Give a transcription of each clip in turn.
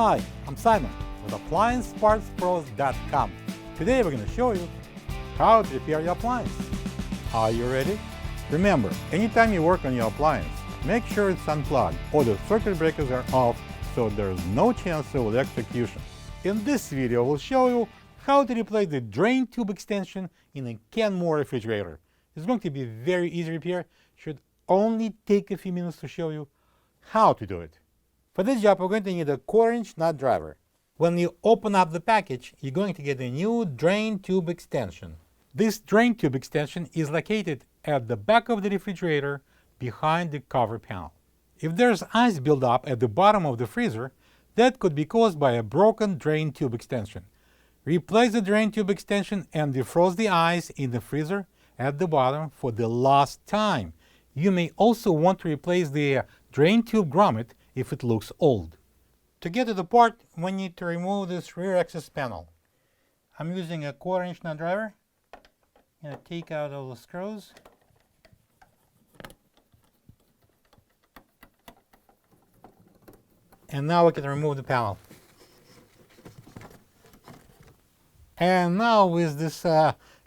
Hi, I'm Simon with AppliancePartsPros.com. Today we're going to show you how to repair your appliance. Are you ready? Remember, anytime you work on your appliance, make sure it's unplugged or the circuit breakers are off so there's no chance of electrocution. In this video, we'll show you how to replace the drain tube extension in a Kenmore refrigerator. It's going to be very easy repair. Should only take a few minutes to show you how to do it. For this job, we're going to need a 1/4-inch nut driver. When you open up the package, you're going to get a new drain tube extension. This drain tube extension is located at the back of the refrigerator behind the cover panel. If there's ice buildup at the bottom of the freezer, that could be caused by a broken drain tube extension. Replace the drain tube extension and defrost the ice in the freezer at the bottom for the last time. You may also want to replace the drain tube grommet if it looks old. To get to the part, we need to remove this rear access panel. I'm using a 1/4-inch nut driver. I'm going to take out all the screws. And now we can remove the panel. And now with this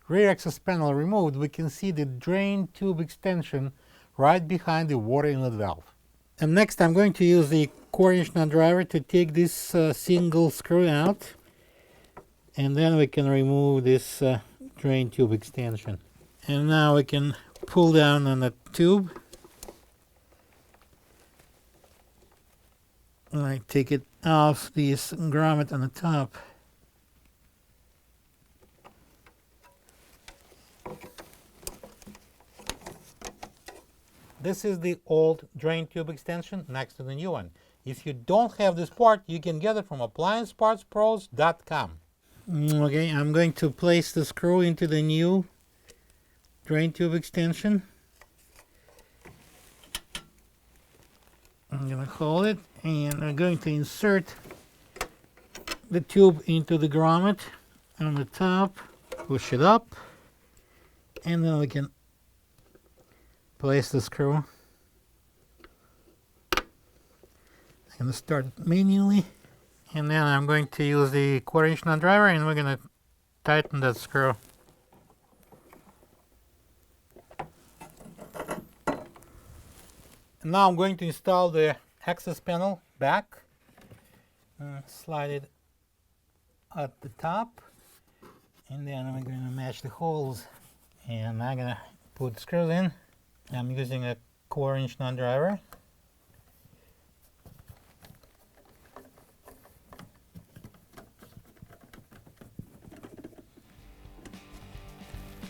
rear access panel removed, we can see the drain tube extension right behind the water inlet valve. And next I'm going to use the 1/4-inch nut driver to take this single screw out. And then we can remove this drain tube extension. And now we can pull down on the tube. And I take it off this grommet on the top. This is the old drain tube extension next to the new one. If you don't have this part, you can get it from AppliancePartsPros.com. Okay, I'm going to place the screw into the new drain tube extension. I'm going to hold it, and I'm going to insert the tube into the grommet on the top, push it up, and then we can place the screw. I'm going to start it manually, and then I'm going to use the 1/4-inch nut driver, and we're going to tighten that screw. And now I'm going to install the access panel back. Slide it at the top, and then I'm going to match the holes, and I'm going to put screws in. I'm using a 1/4-inch nut driver.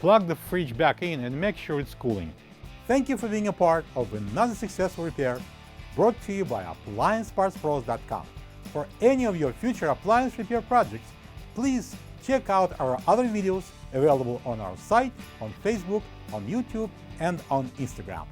Plug the fridge back in and make sure it's cooling. Thank you for being a part of another successful repair brought to you by AppliancePartsPros.com. For any of your future appliance repair projects, please check out our other videos available on our site, on Facebook, on YouTube, and on Instagram.